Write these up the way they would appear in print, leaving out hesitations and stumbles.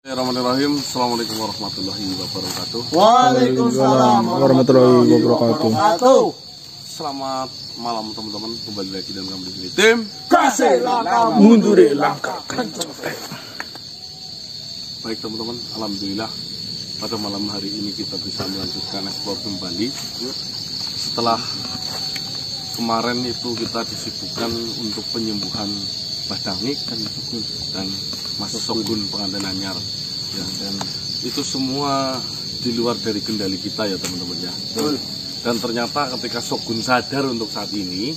Bismillahirrahmanirrahim. Assalamualaikum warahmatullahi wabarakatuh. Waalaikumsalam warahmatullahi wabarakatuh. Selamat malam teman-teman, kembali lagi dengan kami di tim Kasih langkah munduri langkah kencang. Baik teman-teman, alhamdulillah pada malam hari ini kita bisa melanjutkan eksplor kembali. Setelah kemarin itu kita disibukkan untuk penyembuhan Badangik dan Mas Sogun pengantin anyar ya, dan itu semua di luar dari kendali kita ya teman-teman ya. Dan ternyata ketika Sogun sadar untuk saat ini,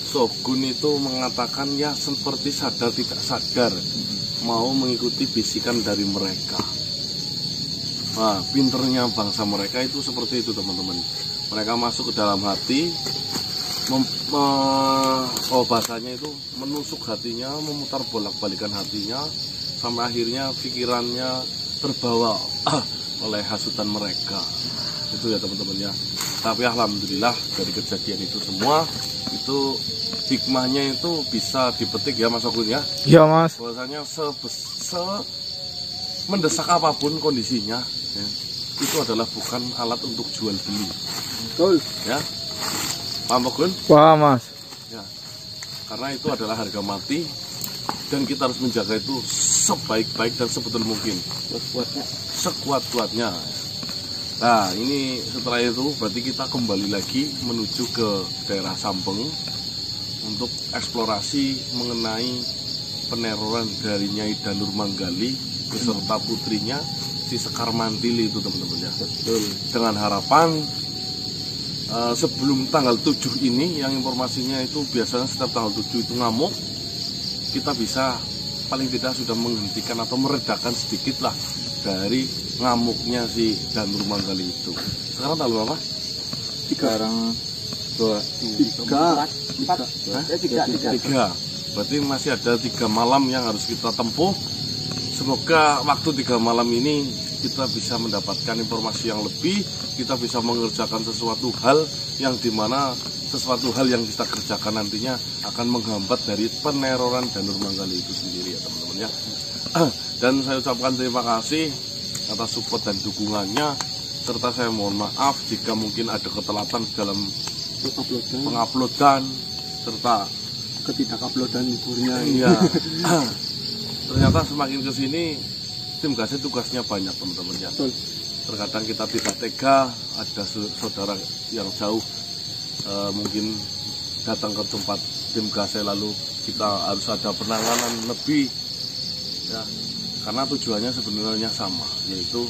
Sogun itu mengatakan ya seperti sadar tidak sadar mau mengikuti bisikan dari mereka. Nah, pinternya bangsa mereka itu seperti itu teman-teman. Mereka masuk ke dalam hati, kalau bahasanya itu menusuk hatinya, memutar bolak-balikan hatinya, sampai akhirnya pikirannya terbawa oleh hasutan mereka. Itu ya teman-teman ya. Tapi alhamdulillah dari kejadian itu semua, itu hikmahnya itu bisa dipetik ya Mas Ogun ya. Iya Mas. Bahwasanya mendesak apapun kondisinya ya, itu adalah bukan alat untuk jual beli. Betul. Ya. Paham Ogun? Wah Mas. Ya. Karena itu adalah harga mati dan kita harus menjaga itu sebaik-baik dan sebetul mungkin. Sekuat-kuatnya. Nah, ini setelah itu berarti kita kembali lagi menuju ke daerah Sampeng untuk eksplorasi mengenai peneroran dari Nyai Danur Manggali beserta putrinya si Sekar Mantili itu teman-teman ya. Dengan harapan sebelum tanggal 7 ini, yang informasinya itu biasanya setiap tanggal 7 itu ngamuk, kita bisa paling tidak sudah menghentikan atau meredakan sedikit lah dari ngamuknya si Danur Manggali itu. Sekarang tanggal berapa? Sekarang 3. Berarti masih ada 3 malam yang harus kita tempuh. Semoga waktu 3 malam ini kita bisa mendapatkan informasi yang lebih, kita bisa mengerjakan sesuatu hal yang dimana sesuatu hal yang kita kerjakan nantinya akan menghambat dari peneroran Danur Manggali itu sendiri ya teman-teman ya. Dan saya ucapkan terima kasih atas support dan dukungannya, serta saya mohon maaf jika mungkin ada ketelatan dalam penguploadan serta ketidakuploadan liburnya. Iya. Ternyata semakin kesini tim Kasih tugasnya banyak teman-teman ya. Terkadang kita tidak tega, ada saudara yang jauh mungkin datang ke tempat tim Kasih, lalu kita harus ada penanganan lebih ya, karena tujuannya sebenarnya sama, yaitu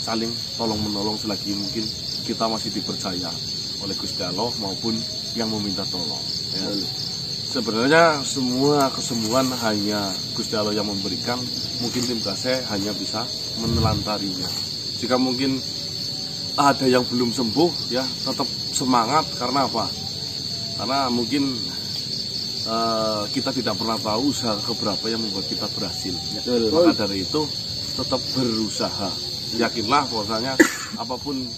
saling tolong menolong selagi mungkin kita masih dipercaya oleh Gusti Allah maupun yang meminta tolong ya. Sebenarnya semua kesembuhan hanya Gusti Allah yang memberikan, mungkin tim Kasih hanya bisa menelantarnya. Jika mungkin ada yang belum sembuh ya, tetap semangat. Karena apa? Karena mungkin kita tidak pernah tahu usaha keberapa yang membuat kita berhasil ya. Maka dari itu tetap berusaha. Yakinlah bahwasanya apapun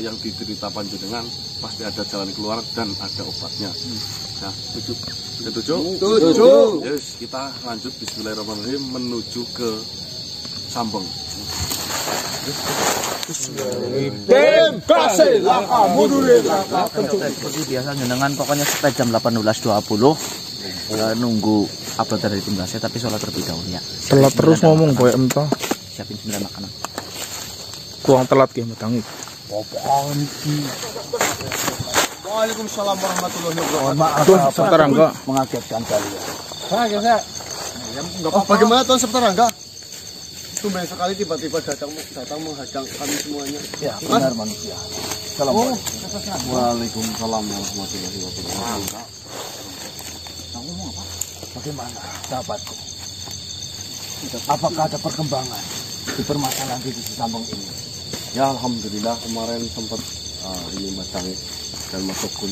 yang diderita panjenengan pasti ada jalan keluar dan ada obatnya. Nah, tujuh. Yes, kita lanjut Bismillahirrahmanirrahim menuju ke Sampeng. Tim Kasih langkah munduri langkah kencang. Seperti biasa jenengan pokoknya sampai jam 18.20 nunggu upload dari tim Kasih, tapi sholat terlebih dahulu ya. Telat terus ngomong boy entah. Siapin 9 makanan. Kurang telat ya Badangik. Waalaikumsalam warahmatullahi wabarakatuh. Tuh sebentar enggak Mengagetkan kalian. Bagaimana Tuan Septa Rangga? Tumben sekali tiba-tiba datang menghadang kami semuanya. Ya, benar manusia. Assalamualaikum. Waalaikumsalam warahmatullahi wabarakatuh. Kamu ngomong apa? Bagaimana sahabatku? Apakah ada perkembangan di permasalahan di Sampeng ini? Ya alhamdulillah kemarin sempat ini Mas Dangik dan Mas Sogun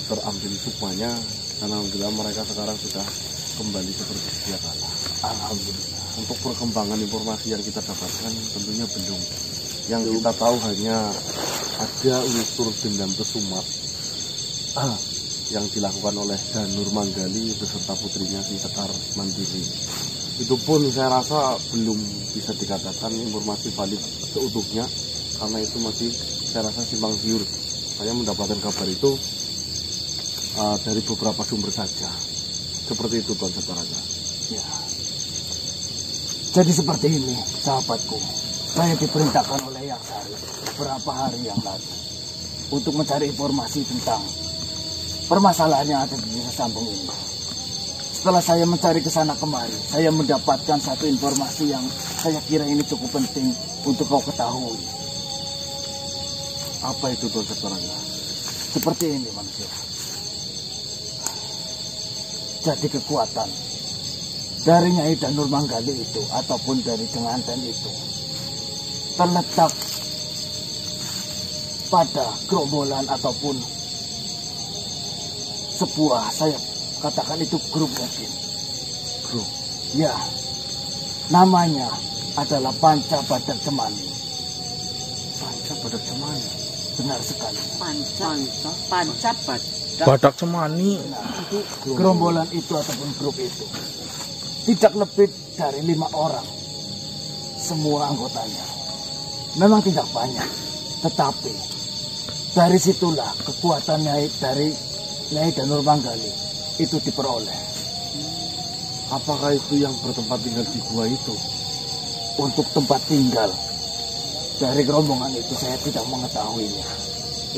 terambil sukmanya, dan alhamdulillah mereka sekarang sudah kembali seperti sedia kala. Alhamdulillah. Untuk perkembangan informasi yang kita dapatkan tentunya belum. Yang kita tahu hanya ada unsur dendam kesumat yang dilakukan oleh Danur Manggali beserta putrinya si Sekar Mantili. Itu pun saya rasa belum bisa dikatakan informasi valid seutuhnya, karena itu masih saya rasa simpang siur. Saya mendapatkan kabar itu dari beberapa sumber saja. Seperti itu Tuan Sataraga. Ya. Jadi seperti ini, sahabatku. Saya diperintahkan oleh Yang Sari beberapa hari yang lalu untuk mencari informasi tentang permasalahan yang ada di desa Sambung ini. Setelah saya mencari ke sana kemari, saya mendapatkan satu informasi yang saya kira ini cukup penting untuk kau ketahui. Apa itu Tuan Sataraga? Seperti ini manusia. Jadi kekuatan dari Nyai Danur Manggali itu ataupun dari Denganten itu terletak pada gerombolan ataupun sebuah, saya katakan itu grup mungkin. Grup? Ya, namanya adalah Panca Badak Cemani. Panca Badak Cemani? Benar sekali. Panca Badak Cemani. Nah, gerombolan itu ataupun grup itu tidak lebih dari 5 orang. Semua anggotanya memang tidak banyak, tetapi dari situlah kekuatan dari Nyai Danur Manggali itu diperoleh. Apakah itu yang bertempat tinggal di gua itu? Untuk tempat tinggal dari rombongan itu saya tidak mengetahuinya.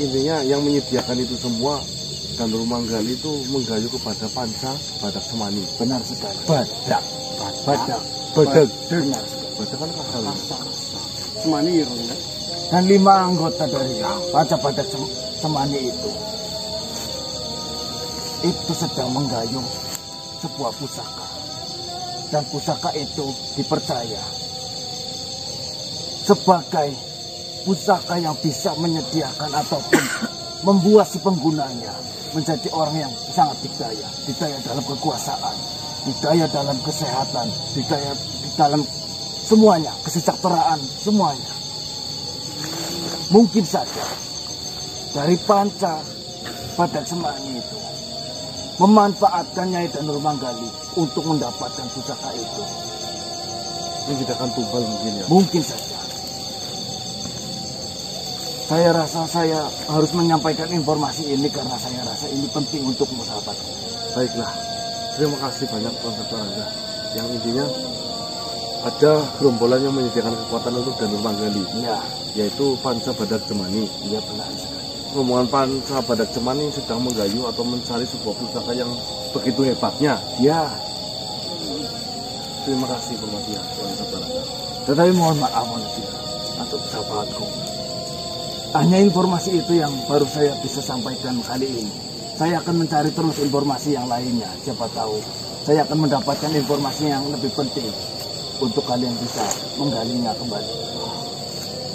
Intinya yang menyediakan itu semua Danur Manggali itu menggayu kepada Panca Badak Cemani. Benar sekali. Badak. Badak. Benar sekali. Badak kan kasar. Semani ya. Dan 5 anggota dari Panca Badak Cemani itu sedang menggayung sebuah pusaka. Dan pusaka itu dipercaya sebagai pusaka yang bisa menyediakan ataupun membuat si penggunanya menjadi orang yang sangat dikdaya. Dikdaya dalam kekuasaan, dikdaya dalam kesehatan, dikdaya dalam semuanya, kesejahteraan, semuanya. Mungkin saja dari Panca Badak Cemani itu memanfaatkan Nyai Danur Manggali untuk mendapatkan pusaka itu. Ini tidak akan tumbal mungkin ya? Mungkin saja. Saya rasa saya harus menyampaikan informasi ini karena saya rasa ini penting untukmu, sahabatku. Baiklah, terima kasih banyak Tuan Sataraga. Yang intinya ada gerombolan yang menyediakan kekuatan untuk Danur Manggali, Ya, yaitu Panca Badak Cemani. iya benar sekali. Rombongan Panca Badak Cemani sedang menggayu atau mencari sebuah pusaka yang begitu hebatnya. Ya, Terima kasih informasinya Tuan Sataraga. tetapi mohon maaf manusia untuk sahabatku. Hanya informasi itu yang baru saya bisa sampaikan kali ini. Saya akan mencari terus informasi yang lainnya. Siapa tahu saya akan mendapatkan informasi yang lebih penting untuk kalian bisa menggalinya kembali.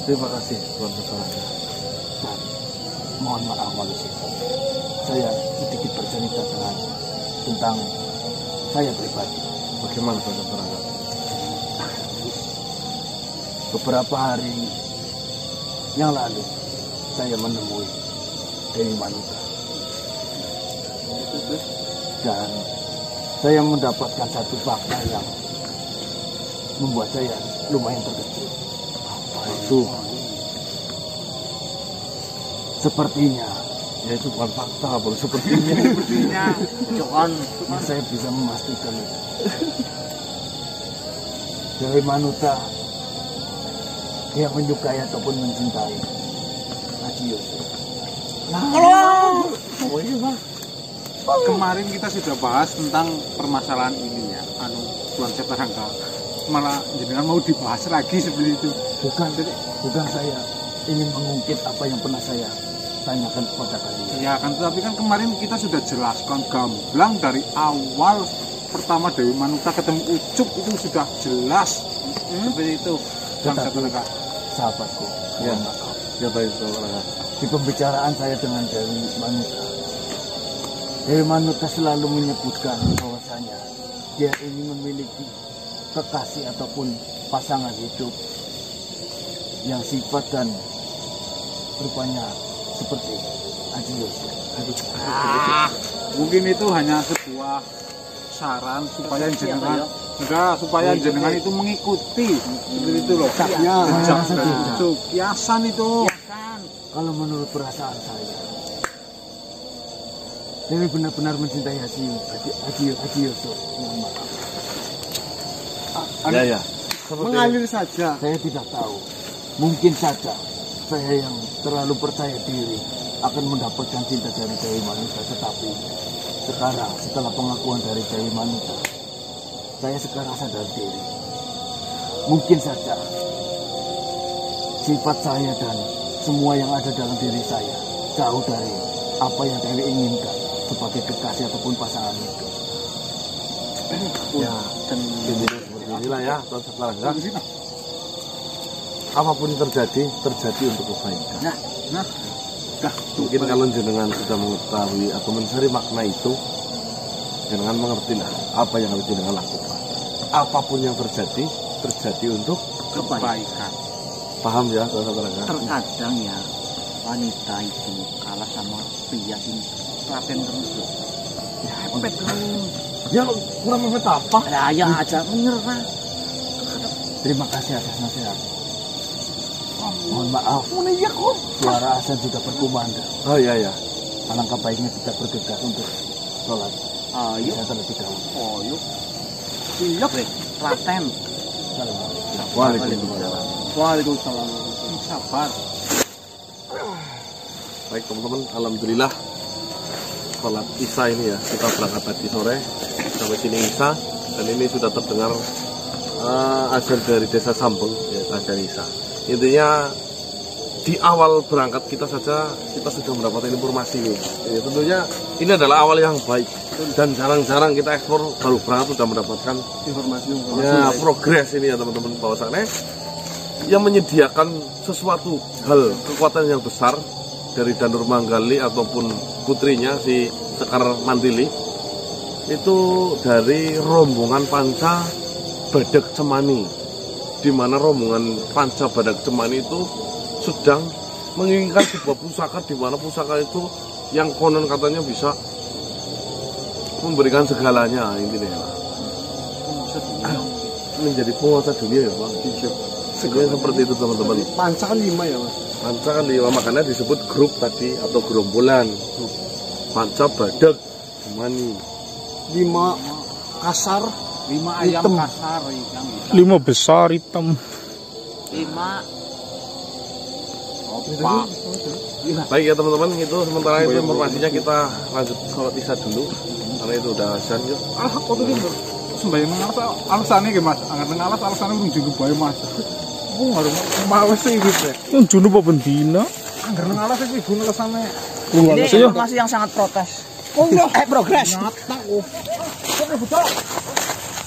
Terima kasih Tuan Sataraga. Dan mohon maaf manusia, saya sedikit bercerita tentang saya pribadi. Bagaimana Tuan Sataraga? Beberapa hari yang lalu saya menemui Dewi Manuta dan saya mendapatkan satu fakta yang membuat saya lumayan terkejut. Apa itu? Sepertinya Ya itu bukan fakta, baru sepertinya. Jangan saya bisa memastikan itu. Dewi Manuta dia menyukai ataupun mencintai Haji Yusuf. Oh iya bang. Kemarin kita sudah bahas tentang permasalahan ini ya, Tuan Sataraga. Malah jenengan mau dibahas lagi seperti itu. Bukan saya ingin mengungkit apa yang pernah saya tanyakan kepada kalian. Ya kan, tapi kan kemarin kita sudah jelaskan gamblang dari awal pertama Dewi Manuta ketemu Ucup itu sudah jelas seperti itu. Tuan Sataraga. Sahabatku, Ya. mohon maaf. Ya baik Tuan Sataraga. Di pembicaraan saya dengan Dewi Manuta selalu menyebutkan bahwasanya dia ingin memiliki kekasih ataupun pasangan hidup yang sifat dan rupanya seperti Haji Yusuf. Mungkin itu hanya sebuah saran supaya jenengan supaya jenengan itu mengikuti seperti itu loh. Itu kiasan itu. Kalau menurut perasaan saya, Dewi benar-benar mencintai Haji Yusuf. Mohon maaf. Ya. Mengalir saja. Saya tidak tahu. Mungkin saja saya yang terlalu percaya diri akan mendapatkan cinta dari Dewi Manuta. Tetapi sekarang setelah pengakuan dari Dewi Manuta, saya sekarang sadar diri. Mungkin saja sifat saya dan semua yang ada dalam diri saya jauh dari apa yang Dewi inginkan sebagai kekasih ataupun pasangan itu. Ya, dan inilah ya, Tuan Rangga. Apapun yang terjadi untuk kebaikan. Mungkin kalau jenengan sudah mengetahui atau mencari makna itu, jenengan mengertilah apa yang harus jenengan lakukan. Apapun yang terjadi untuk Kebaikan. Paham ya, Tuan Rangga? Terkadang ya wanita itu kalah sama pria ini telaten terus loh. Ya pepet terus. Ya kurang mepet apa? Nah, yang aja menyerah. Terima kasih atas nasihat. Mohon maaf. Suara azan sudah berkumandang. Oh iya. Alangkah baiknya kita bergegas untuk sholat. Ayo. Saya terlebih dahulu. Ayo. Siap deh. Telaten. Waalaikumsalam. Waalaikumsalam. Sabar. Baik teman-teman, alhamdulillah sholat Isya ini ya, kita berangkat tadi sore sampai sini Isya, dan ini sudah terdengar azan dari desa Sambeng ya, azan Isya. Intinya di awal berangkat kita saja kita sudah mendapatkan informasi ini ya, tentunya ini adalah awal yang baik, dan jarang-jarang kita ekspor baru berangkat sudah mendapatkan Informasi ya progres ini ya teman-teman, bahwasannya yang menyediakan sesuatu hal kekuatan yang besar dari Danur Manggali ataupun putrinya si Sekar Mantili itu dari rombongan Panca Badak Cemani, di mana rombongan Panca Badak Cemani itu sedang menginginkan sebuah pusaka, di mana pusaka itu yang konon katanya bisa memberikan segalanya intinya menjadi penguasa dunia ya Bang. Seperti itu teman-teman. Panca kan 5 ya Mas. Panca kan 5, makanya disebut grup tadi atau gerombolan. Panca Badak Cemani. 5 kasar, 5 ayam hitam. kasar yang 5 besar hitam. 5. Pak. Baik ya teman-teman, itu sementara itu informasinya, kita lanjut sholat Isya dulu karena itu udah azan yuk. Kok tuh sembahyang nang alas alasane iki Mas. Angger nang alas alasane urung dilubahi Mas. Aku harus mawes iki Gus. Junu apa bendina? Angger nang alas iki ibu alasane. Ini informasi yang sangat protes. Progres. Nyata kok. Kok betul.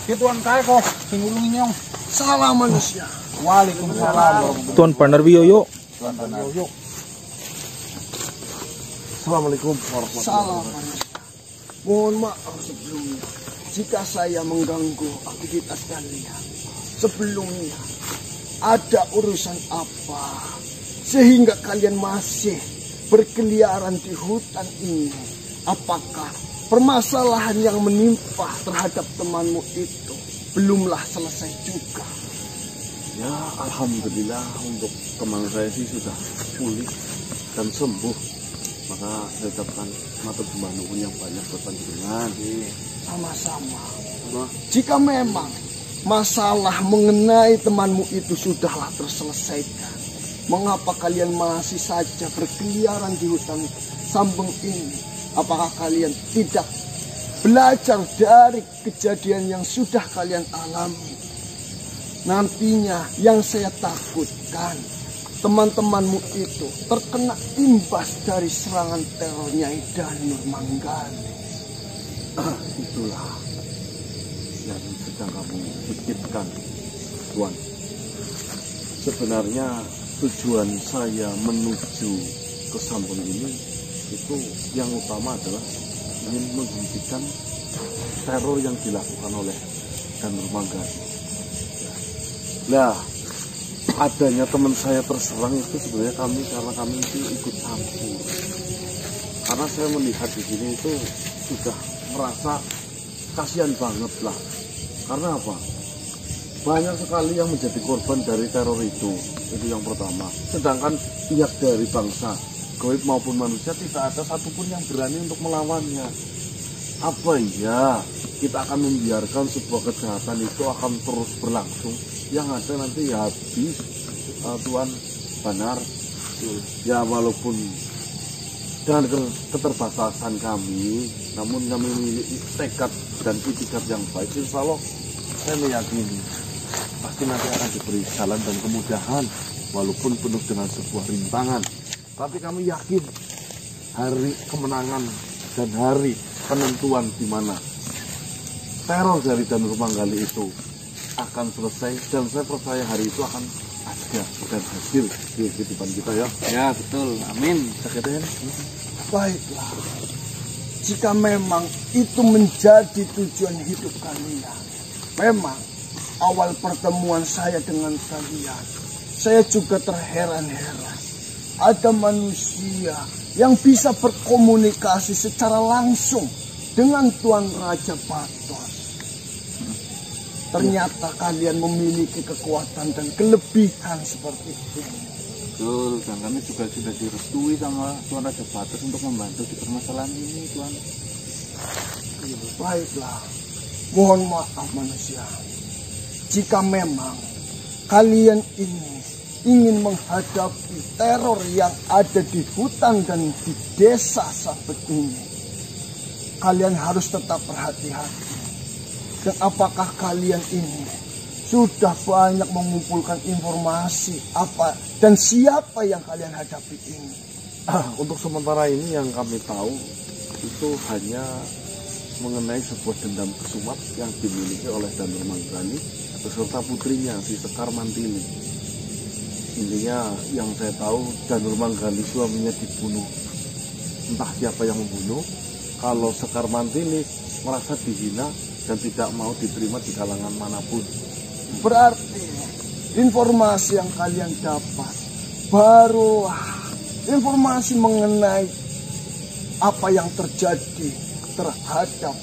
Kituan kae kok sing ulungi nyong. Salam manusia. Waalaikumsalam. Tuan Banar Wiyoyo. Assalamualaikum warahmatullahi Salam wabarakatuh. manusia. Mohon maaf sebelumnya jika saya mengganggu aktivitas kalian. Sebelumnya ada urusan apa sehingga kalian masih berkeliaran di hutan ini? Apakah permasalahan yang menimpa terhadap temanmu itu belumlah selesai juga? Ya alhamdulillah untuk teman saya sih sudah pulih dan sembuh. Maka saya ucapkan matur sembah nuwun yang banyak buat panjenengan. Sama-sama. Jika memang masalah mengenai temanmu itu sudahlah terselesaikan, mengapa kalian masih saja berkeliaran di hutan Sambeng ini? Apakah kalian tidak belajar dari kejadian yang sudah kalian alami? Nantinya yang saya takutkan, teman-temanmu itu terkena imbas dari serangan teror Nyai Danur Manggali. Itulah yang sedang kamu pikirkan, Tuan. Sebenarnya tujuan saya menuju ke Sambeng ini itu yang utama adalah ingin menghentikan teror yang dilakukan oleh Danur Manggali. Nah, adanya teman saya terserang itu sebenarnya karena kami itu ikut campur. Karena saya melihat di sini itu sudah merasa kasihan banget lah. Karena apa? Banyak sekali yang menjadi korban dari teror itu yang pertama. Sedangkan pihak dari bangsa gaib maupun manusia tidak ada satupun yang berani untuk melawannya. Apa iya kita akan membiarkan sebuah kejahatan itu akan terus berlangsung? Yang ada nanti ya habis, Tuan Banar. Ya walaupun dengan keterbatasan kami, namun kami memiliki tekad dan itikat yang baik. Insya Allah saya meyakini pasti nanti akan diberi jalan dan kemudahan walaupun penuh dengan sebuah rintangan. Tapi kami yakin hari kemenangan dan hari penentuan di mana teror dari Danur Manggali itu akan selesai, dan saya percaya hari itu akan ada dan hadir di kehidupan kita ya. Ya betul, amin. Baiklah, jika memang itu menjadi tujuan hidup kalian, memang awal pertemuan saya dengan kalian, saya juga terheran-heran. Ada manusia yang bisa berkomunikasi secara langsung dengan Tuan Raja Baton. Ternyata kalian memiliki kekuatan dan kelebihan seperti itu. Betul, dan kami juga sudah direstui sama Tuan Raja Baton untuk membantu di permasalahan ini, Tuan. Baiklah, mohon maaf manusia. Jika memang kalian ini ingin menghadapi teror yang ada di hutan dan di desa Sabet ini, kalian harus tetap berhati-hati. Dan apakah kalian ini sudah banyak mengumpulkan informasi apa dan siapa yang kalian hadapi ini? Untuk sementara ini yang kami tahu itu hanya mengenai sebuah dendam kesumat yang dimiliki oleh Danur Manggali beserta putrinya si Sekar Mantili. Intinya yang saya tahu Danur Manggali suaminya dibunuh. Entah siapa yang membunuh. Kalau Sekar Mantili merasa dihina dan tidak mau diterima di kalangan manapun. Berarti informasi yang kalian dapat baru informasi mengenai apa yang terjadi terhadap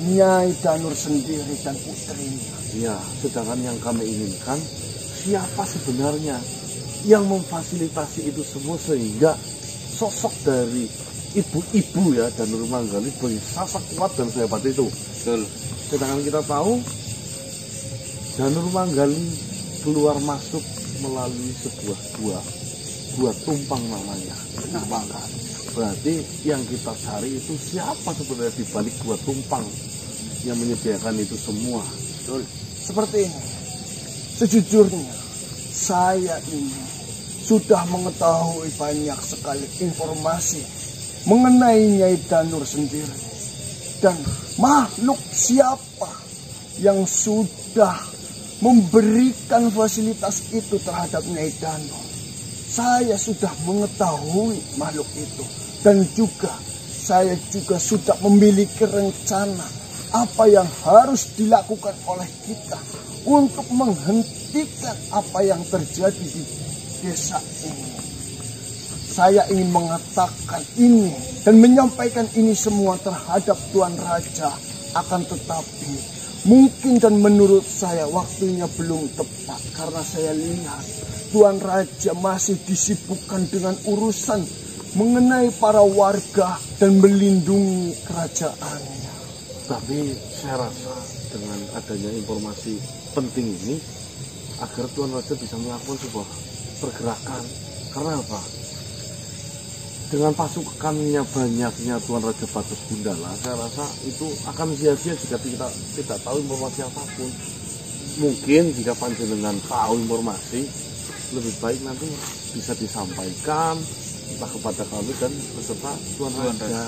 Nyai Danur sendiri dan putrinya. Ya, sedangkan yang kami inginkan siapa sebenarnya yang memfasilitasi itu semua sehingga sosok dari ibu-ibu ya Danur Manggali bisa kuat dan sehebat itu. Betul. Sedangkan kita tahu Danur Manggali keluar masuk melalui sebuah gua tumpang namanya. Berarti yang kita cari itu siapa sebenarnya di balik gua tumpang yang menyediakan itu semua. Betul. Seperti ini. Sejujurnya saya ini sudah mengetahui banyak sekali informasi mengenai Nyai Danur sendiri. Dan makhluk siapa yang sudah memberikan fasilitas itu terhadap Nyai Danur. Saya sudah mengetahui makhluk itu. Dan juga saya juga sudah memiliki rencana apa yang harus dilakukan oleh kita untuk menghentikan apa yang terjadi di desa ini. Saya ingin mengatakan ini dan menyampaikan ini semua terhadap Tuan Raja. Akan tetapi mungkin dan menurut saya waktunya belum tepat. Karena saya lihat Tuan Raja masih disibukkan dengan urusan mengenai para warga dan melindungi kerajaannya. Tapi saya rasa dengan adanya informasi penting ini agar Tuan Raja bisa melakukan sebuah pergerakan. Karena apa? Dengan pasukannya banyaknya Tuan Raja Batus Gundala, saya rasa itu akan sia-sia jika kita tidak tahu informasi apapun. Mungkin jika panjenengan tahu informasi, lebih baik nanti bisa disampaikan entah kepada kami dan beserta Tuan Raja.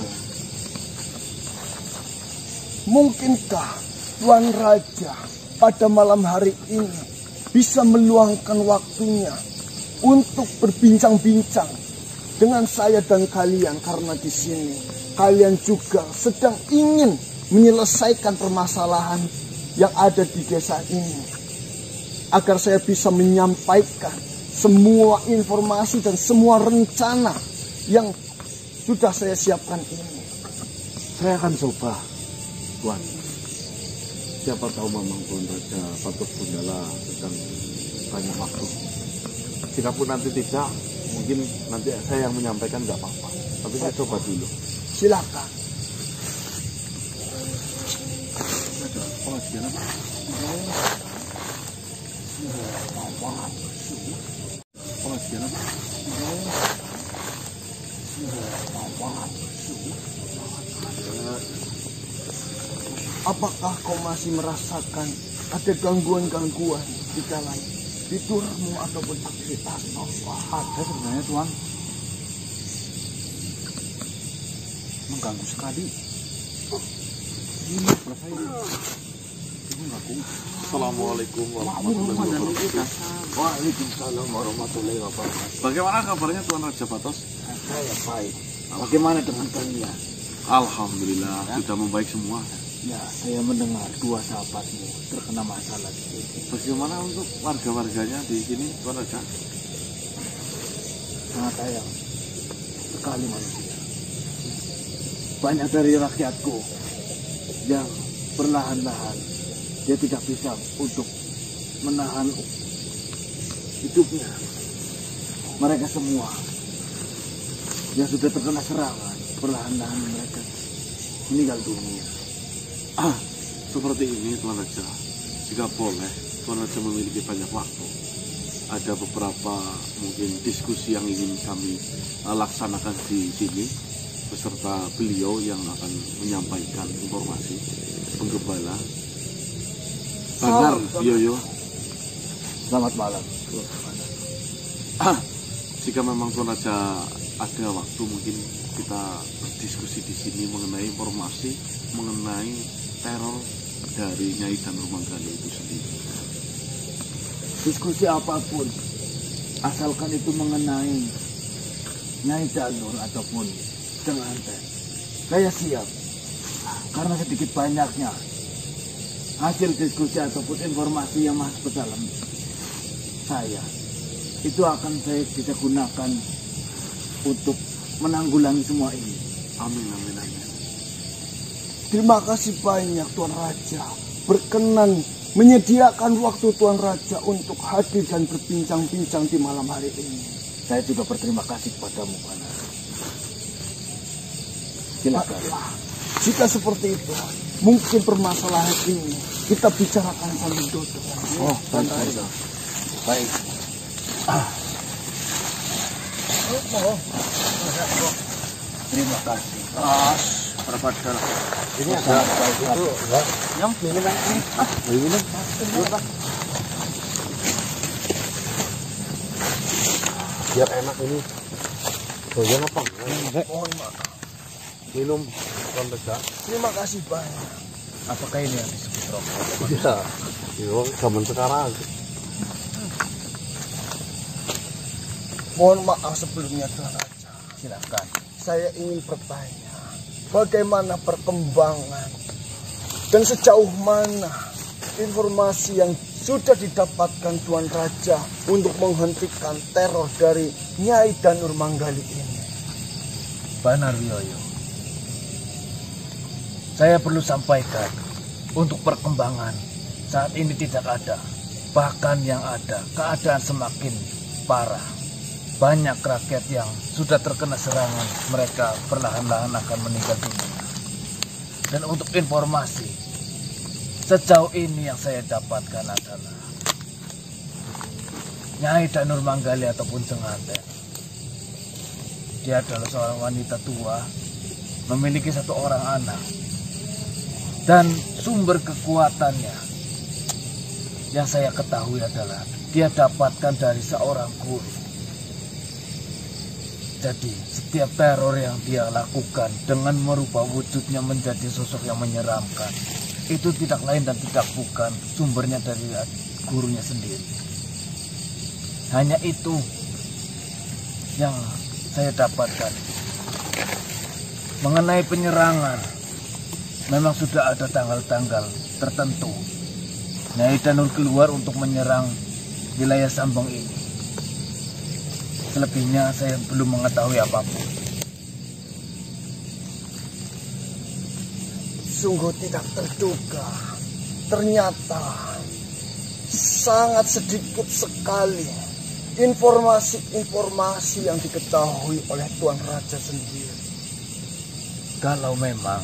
Mungkinkah Tuan Raja pada malam hari ini bisa meluangkan waktunya untuk berbincang-bincang dengan saya dan kalian, karena di sini kalian juga sedang ingin menyelesaikan permasalahan yang ada di desa ini, agar saya bisa menyampaikan semua informasi dan semua rencana yang sudah saya siapkan ini. Saya akan coba, Tuan. Siapa tahu Mamang Tuan Raja Patus Gundala sedang banyak waktu. Jikapun nanti tidak, mungkin nanti saya yang menyampaikan nggak apa-apa. Tapi saya coba dulu. Silakan. Apakah kau masih merasakan ada gangguan-gangguan di dalam tidurmu ataupun aktivitasmu? Ada sebenarnya Tuan. Mengganggu sekali. Ini selesai. Ini mengganggu. Assalamualaikum warahmatullahi wabarakatuh. Waalaikumsalam warahmatullahi wabarakatuh. Bagaimana kabarnya Tuan Raja Patos? Saya baik. Bagaimana dengan kalian? Alhamdulillah sudah membaik semua. Ya, saya mendengar dua sahabatmu terkena masalah di sini. Bagaimana untuk warga-warganya di sini Tuan Raja? Sangat sayang sekali manusia. Banyak dari rakyatku yang perlahan-lahan dia tidak bisa untuk menahan hidupnya. Mereka semua yang sudah terkena serangan, perlahan-lahan mereka meninggal dunia. Seperti ini Tuan Raja. Jika boleh, Tuan Raja memiliki banyak waktu. Ada beberapa mungkin diskusi yang ingin kami laksanakan di sini beserta beliau yang akan menyampaikan informasi penggembala. Banar Yoyo. Selamat malam. Jika memang Tuan Raja ada waktu, mungkin kita berdiskusi di sini mengenai informasi mengenai teror dari Nyai Danur Manggala itu sendiri. Diskusi apapun, asalkan itu mengenai Nyai Danur ataupun Cenganten, saya siap. Karena sedikit banyaknya hasil diskusi ataupun informasi yang masuk ke dalam saya, itu akan saya bisa gunakan untuk menanggulangi semua ini. Amin, amin, amin. Terima kasih banyak Tuan Raja berkenan menyediakan waktu Tuan Raja untuk hadir dan berbincang-bincang di malam hari ini. Saya juga berterima kasih kepadamu, Banar. Silakan. Jika seperti itu, mungkin permasalahan ini kita bicarakan sambil duduk. Oh, baik. Baik. Terima kasih. Berpada Ini ada itu yang minuman ini. minum. Biar enak ini. Doyan apa? Mohon maaf. Minum Tuan Raja. Terima kasih banyak. Apakah ini yang disebut rokok? Iya. Yo, zaman sekarang. Mohon maaf sebelumnya Tuan Raja. Silakan. Saya ingin bertanya, bagaimana perkembangan dan sejauh mana informasi yang sudah didapatkan Tuan Raja untuk menghentikan teror dari Nyai Danur Manggala ini? Banar Wiyoyo, saya perlu sampaikan untuk perkembangan saat ini tidak ada. Bahkan yang ada, keadaan semakin parah. Banyak rakyat yang sudah terkena serangan, mereka perlahan-lahan akan meninggal dunia. Dan untuk informasi, sejauh ini yang saya dapatkan adalah Nyai Danur Manggala ataupun Cenganten. Dia adalah seorang wanita tua, memiliki satu orang anak. Dan sumber kekuatannya yang saya ketahui adalah dia dapatkan dari seorang guru. Jadi setiap teror yang dia lakukan dengan merubah wujudnya menjadi sosok yang menyeramkan, itu tidak lain dan tidak bukan sumbernya dari gurunya sendiri. Hanya itu yang saya dapatkan. Mengenai penyerangan, memang sudah ada tanggal-tanggal tertentu. Nyai Danur keluar untuk menyerang wilayah Sambong ini. Selebihnya saya belum mengetahui apapun. Sungguh tidak terduga ternyata sangat sedikit sekali informasi-informasi yang diketahui oleh Tuan Raja sendiri. Kalau memang,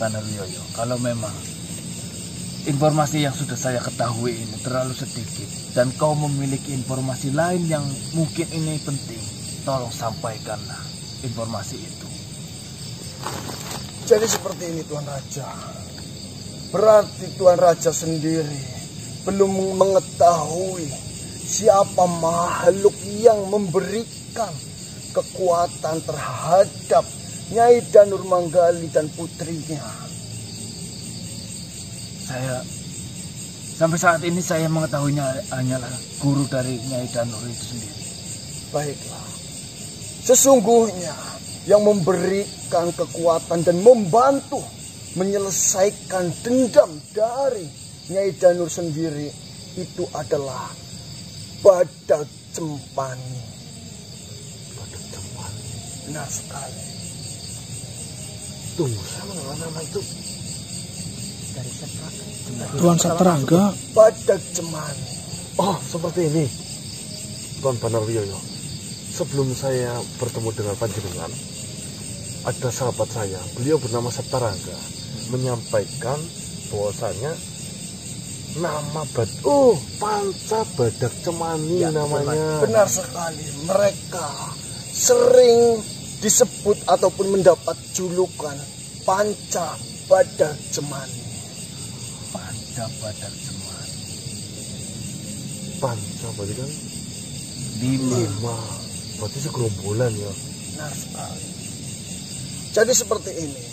Panarwiyoyo, kalau memang informasi yang sudah saya ketahui ini terlalu sedikit dan kau memiliki informasi lain yang mungkin ini penting, tolong sampaikanlah informasi itu. Jadi seperti ini Tuan Raja. Berarti Tuan Raja sendiri belum mengetahui siapa makhluk yang memberikan kekuatan terhadap Nyai Danur Manggali dan putrinya. Sampai saat ini saya mengetahuinya hanyalah guru dari Nyai Danur itu sendiri. Baiklah. Sesungguhnya yang memberikan kekuatan dan membantu menyelesaikan dendam dari Nyai Danur sendiri itu adalah Badak Cempani. Badak Cempani. Benar sekali. Tunggu, saya mengenal nama itu. Dari Setraka. Tuan Satrangga. Badak Cempani. Oh, seperti ini. Tuan Panarwiyoyo, sebelum saya bertemu dengan panjenengan, ada sahabat saya, beliau bernama Satrangga, menyampaikan bahwasanya nama Panca Badak Cempani Ya, namanya. Benar sekali. Mereka sering disebut ataupun mendapat julukan Panca Badak Cempani. Panca Badak Cempani. Panca berarti kan 5. berarti segerombolan ya. Benar sekali. Jadi seperti ini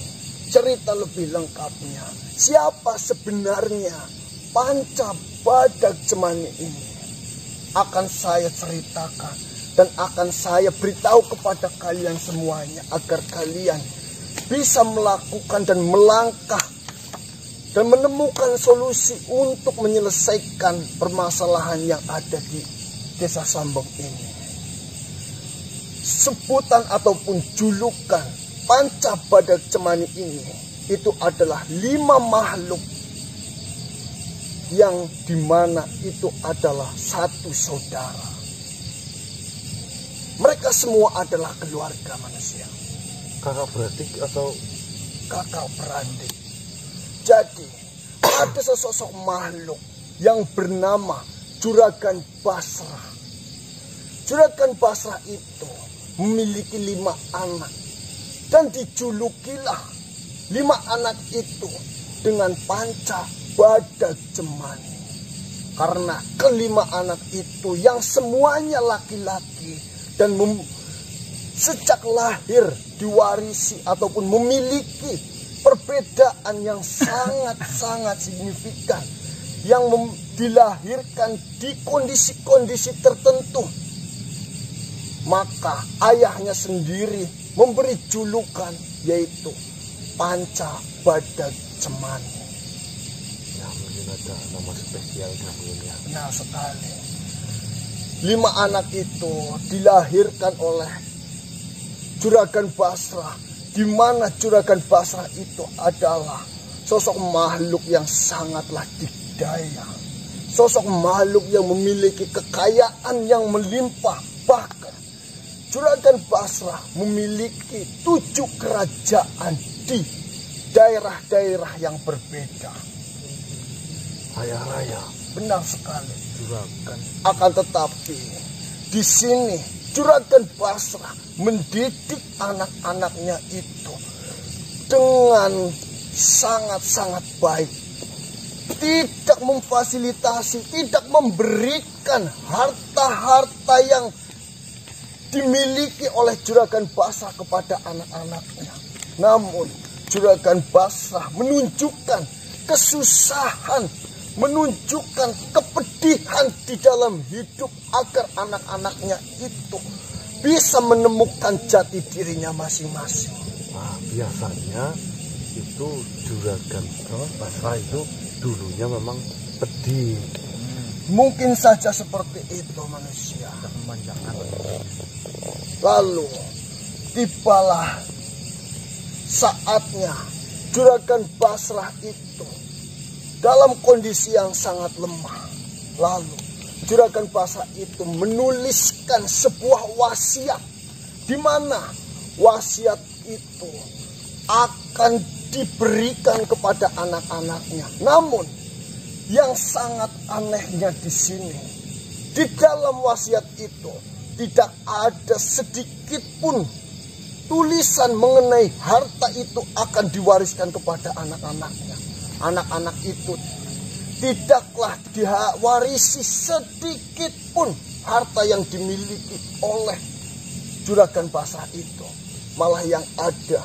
cerita lebih lengkapnya. Siapa sebenarnya Panca Badak Cempani ini akan saya ceritakan dan akan saya beritahu kepada kalian semuanya agar kalian bisa melakukan dan melangkah dan menemukan solusi untuk menyelesaikan permasalahan yang ada di Desa Sambong ini. Sebutan ataupun julukan Panca Badak Cempani ini itu adalah 5 makhluk yang dimana itu adalah satu saudara. Mereka semua adalah keluarga manusia. Kakak beradik atau Kakak beradik. Jadi ada sesosok makhluk yang bernama Juragan Basrah. Juragan Basrah itu memiliki 5 anak. Dan dijulukilah 5 anak itu dengan Panca Badak Cempani. Karena kelima anak itu yang semuanya laki-laki dan sejak lahir diwarisi ataupun memiliki perbedaan yang sangat-sangat signifikan yang dilahirkan di kondisi-kondisi tertentu. Maka ayahnya sendiri memberi julukan yaitu Panca Badak Cempani. ya mungkin ada nama spesialnya mungkin ya. Benar sekali. 5 anak itu dilahirkan oleh Juragan Basrah, di mana Juragan Basrah itu adalah sosok makhluk yang sangatlah dikdaya, sosok makhluk yang memiliki kekayaan yang melimpah. Bahkan Juragan Basrah memiliki 7 kerajaan di daerah-daerah yang berbeda. Kaya raya. Benar sekali. Juragan. Akan tetapi di sini Juragan Basrah mendidik anak-anaknya itu dengan sangat-sangat baik. Tidak memfasilitasi, tidak memberikan harta-harta yang dimiliki oleh Juragan Basrah kepada anak-anaknya. Namun Juragan Basrah menunjukkan kesusahan, menunjukkan kepedihan di dalam hidup agar anak-anaknya itu bisa menemukan jati dirinya masing-masing. Nah, biasanya itu Juragan Basrah itu dulunya memang pedih. Mungkin saja seperti itu manusia. Lalu tibalah saatnya Juragan Basrah itu dalam kondisi yang sangat lemah. Lalu Juragan Basra itu menuliskan sebuah wasiat, di mana wasiat itu akan diberikan kepada anak-anaknya. Namun yang sangat anehnya di sini, di dalam wasiat itu tidak ada sedikit pun tulisan mengenai harta itu akan diwariskan kepada anak-anaknya. Anak-anak itu tidaklah diwarisi sedikit pun harta yang dimiliki oleh Juragan Basra itu. Malah yang ada,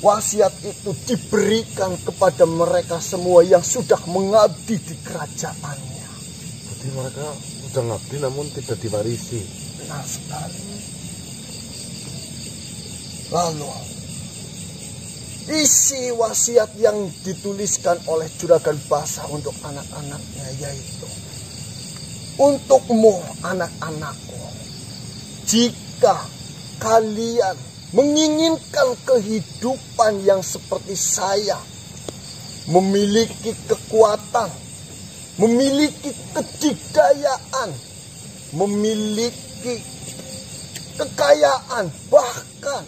wasiat itu diberikan kepada mereka semua yang sudah mengabdi di kerajaannya. Jadi mereka sudah ngabdi namun tidak diwarisi. Benar sekali. Lalu isi wasiat yang dituliskan oleh Juragan Basra untuk anak-anaknya yaitu, untukmu anak-anakku, jika kalian menginginkan kehidupan yang seperti saya, memiliki kekuatan, memiliki kedikdayaan, memiliki kekayaan, bahkan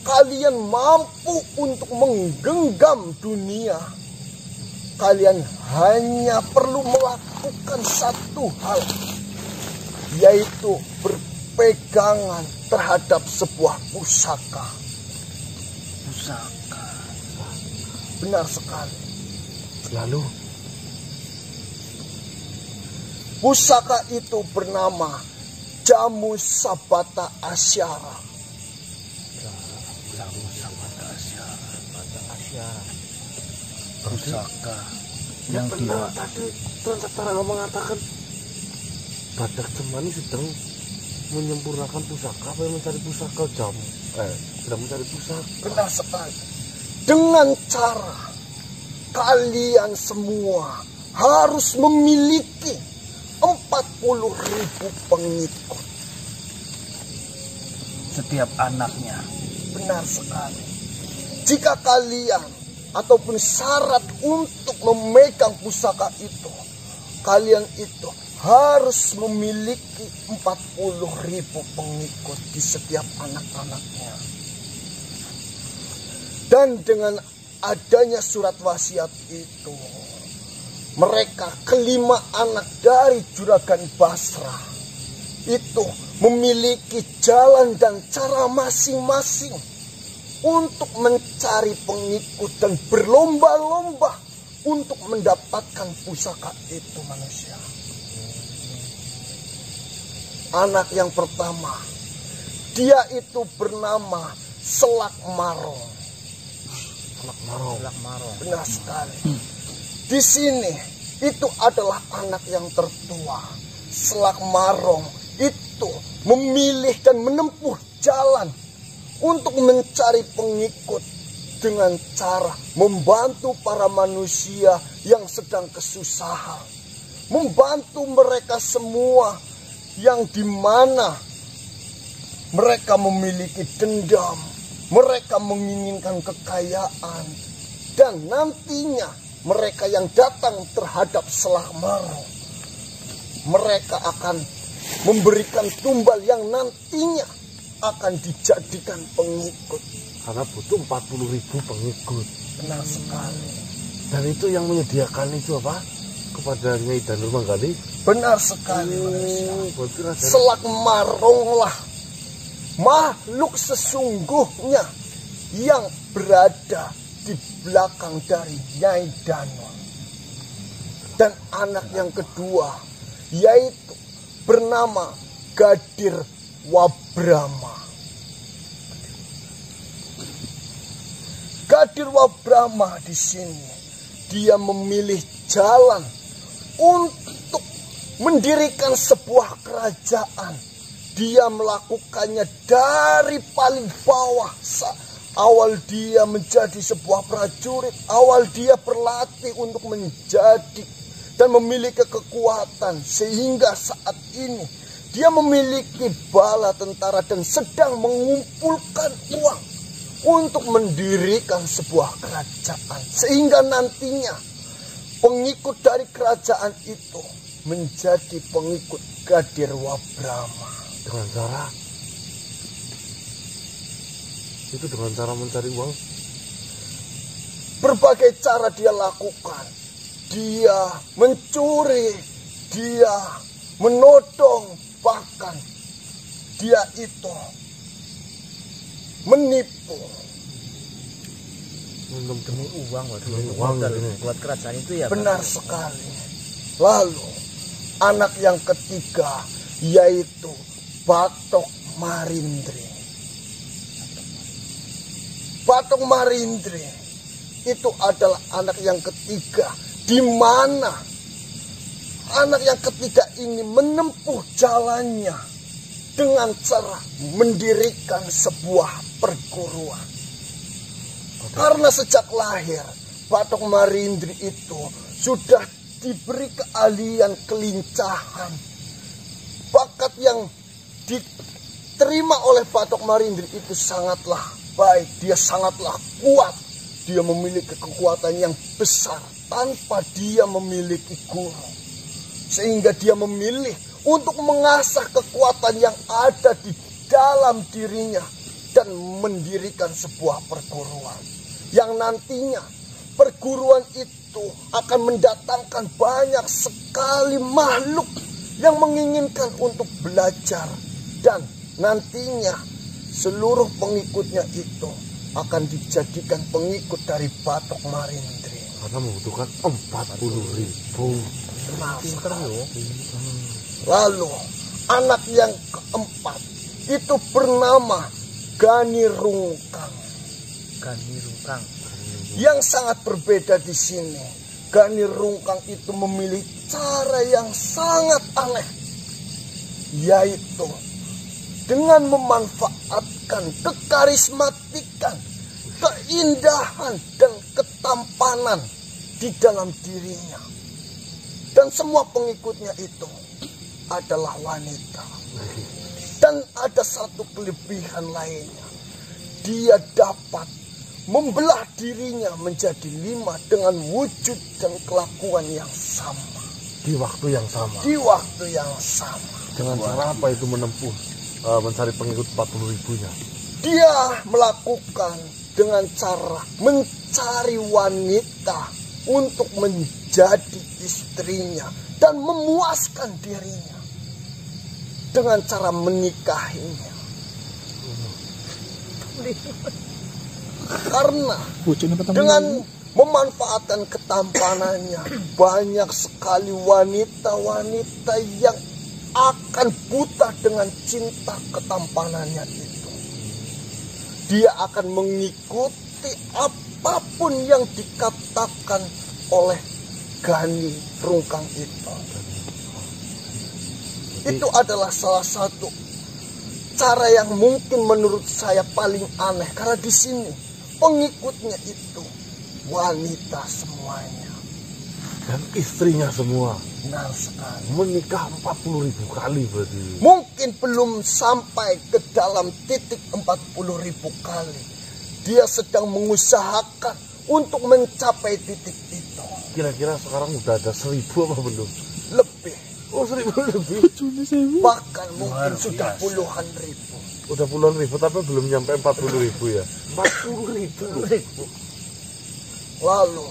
kalian mampu untuk menggenggam dunia, kalian hanya perlu melakukan satu hal, yaitu berpegangan terhadap sebuah pusaka. Pusaka. Benar sekali. Lalu Pusaka itu bernama Jamu Sabata Asyara. Pusaka yang dia tadi Tuan Sastrana mengatakan Badak Cemani sedang menyempurnakan pusaka, apa yang mencari pusaka jamu, sedang mencari pusaka. Benar sekali. Dengan cara kalian semua harus memiliki 40.000 pengikut. setiap anaknya. Benar sekali. Jika kalian ataupun syarat untuk memegang pusaka itu, kalian itu harus memiliki 40.000 pengikut di setiap anak-anaknya. Dan dengan adanya surat wasiat itu, mereka kelima anak dari Juragan Basra itu memiliki jalan dan cara masing-masing untuk mencari pengikut dan berlomba-lomba untuk mendapatkan pusaka itu manusia. Anak yang pertama, dia itu bernama Selak Marong. Selak Marong. Benar sekali. Di sini itu adalah anak yang tertua. Selak Marong itu memilih dan menempuh jalan untuk mencari pengikut dengan cara membantu para manusia yang sedang kesusahan, membantu mereka semua yang dimana mereka memiliki dendam, mereka menginginkan kekayaan, dan nantinya mereka yang datang terhadap Selak Marong, mereka akan memberikan tumbal yang nantinya akan dijadikan pengikut. Karena butuh 40.000 pengikut. Benar sekali. Dan itu yang menyediakan itu apa? Kepada Nyai Danur Manggali. Benar sekali manusia. Selak Selak Maronglah makhluk sesungguhnya yang berada di belakang dari Nyai Danur. Dan anak yang kedua yaitu bernama Gadir Wabrama. Gadir Wabrama di sini dia memilih jalan untuk mendirikan sebuah kerajaan. Dia melakukannya dari paling bawah. Awal dia menjadi sebuah prajurit, awal dia berlatih untuk menjadi dan memiliki kekuatan, sehingga saat ini dia memiliki bala tentara dan sedang mengumpulkan uang untuk mendirikan sebuah kerajaan, sehingga nantinya pengikut dari kerajaan itu menjadi pengikut Gadirwa Brahma. Dengan cara itu, dengan cara mencari uang. Berbagai cara dia lakukan. Dia mencuri, dia menodong, bahkan dia itu menipu. Demi uang, Uang buat kerajaan itu ya. Benar sekali. Lalu anak yang ketiga yaitu Batok Marindri. Batok Marindri itu adalah anak yang ketiga, di mana anak yang ketiga ini menempuh jalannya dengan cara mendirikan sebuah perguruan. Karena sejak lahir Batok Marindri itu sudah diberi keahlian kelincahan. Bakat yang diterima oleh Batok Marindri itu sangatlah baik. Dia sangatlah kuat. Dia memiliki kekuatan yang besar tanpa dia memiliki guru. Sehingga dia memilih untuk mengasah kekuatan yang ada di dalam dirinya dan mendirikan sebuah perguruan. Yang nantinya perguruan itu akan mendatangkan banyak sekali makhluk yang menginginkan untuk belajar. Dan nantinya seluruh pengikutnya itu akan dijadikan pengikut dari Batok Marindri. Karena membutuhkan 40.000. Lalu anak yang keempat itu bernama Gani Rungkang. Gani Rungkang. Yang sangat berbeda di sini. Gani Rungkang itu memilih cara yang sangat aneh, yaitu dengan memanfaatkan kekarismatikan, keindahan dan ketampanan di dalam dirinya. Dan semua pengikutnya itu adalah wanita. Dan ada satu kelebihan lainnya. Dia dapat membelah dirinya menjadi 5 dengan wujud dan kelakuan yang sama. Di waktu yang sama. Di waktu yang sama. Dengan cara apa itu menempuh mencari pengikut 40.000-nya? Dia melakukan dengan cara mencari wanita untuk menjadi istrinya dan memuaskan dirinya dengan cara menikahinya. Karena dengan memanfaatkan ketampanannya, banyak sekali wanita-wanita yang akan buta dengan cinta ketampanannya itu. Dia akan mengikuti apapun yang dikatakan oleh Gani Rungkang itu. Itu adalah salah satu cara yang mungkin menurut saya paling aneh. Karena di sini pengikutnya itu wanita semuanya. Dan istrinya semua. Benar sekali. Menikah 40.000 kali berarti. Mungkin belum sampai ke dalam titik 40.000 kali. Dia sedang mengusahakan untuk mencapai titik itu. Kira-kira sekarang udah ada 1.000 apa belum? Lebih. Oh, 1.000 lebih. Bahkan mungkin sudah puluhan ribu. Udah puluhan ribu tapi belum nyampe 40.000 ya. 40.000. Lalu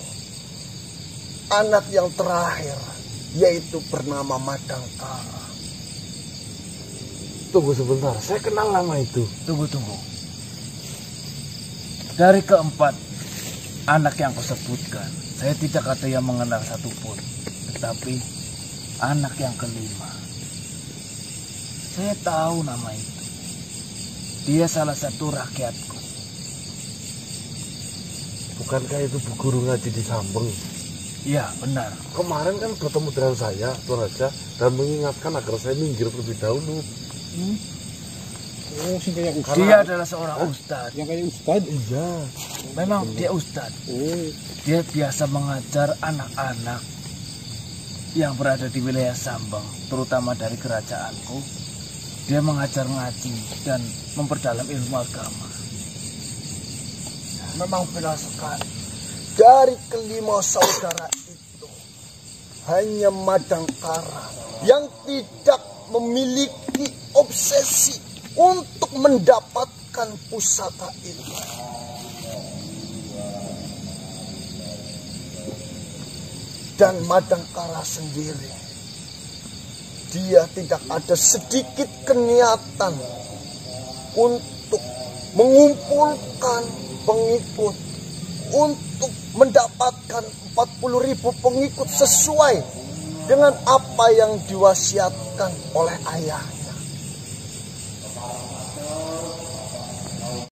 anak yang terakhir yaitu bernama Madangkara. Tunggu sebentar, saya kenal nama itu. Tunggu. Dari keempat anak yang kau sebutkan, saya tidak ada yang mengenal satupun. Tetapi anak yang kelima, saya tahu nama itu. Dia salah satu rakyatku. Bukankah itu Bu Guru ngaji di Sambeng? Ya, benar. Kemarin kan bertemu dengan saya, Tuan Raja, dan mengingatkan agar saya minggir terlebih dahulu. Oh, sing kayak ustad. Dia adalah seorang ustadz. Yang kayak ustad. Iya. Memang dia ustadz. Oh, Dia biasa mengajar anak-anak yang berada di wilayah Sambang, terutama dari kerajaanku. Dia mengajar ngaji dan memperdalam ilmu agama. Memang benar sekali. Dari kelima saudara itu, hanya Madangkara yang tidak memiliki obsesi untuk mendapatkan pusaka itu. Dan Madangkara sendiri, dia tidak ada sedikit keniatan untuk mengumpulkan pengikut, untuk mendapatkan 40.000 pengikut sesuai dengan apa yang diwasiatkan oleh ayah.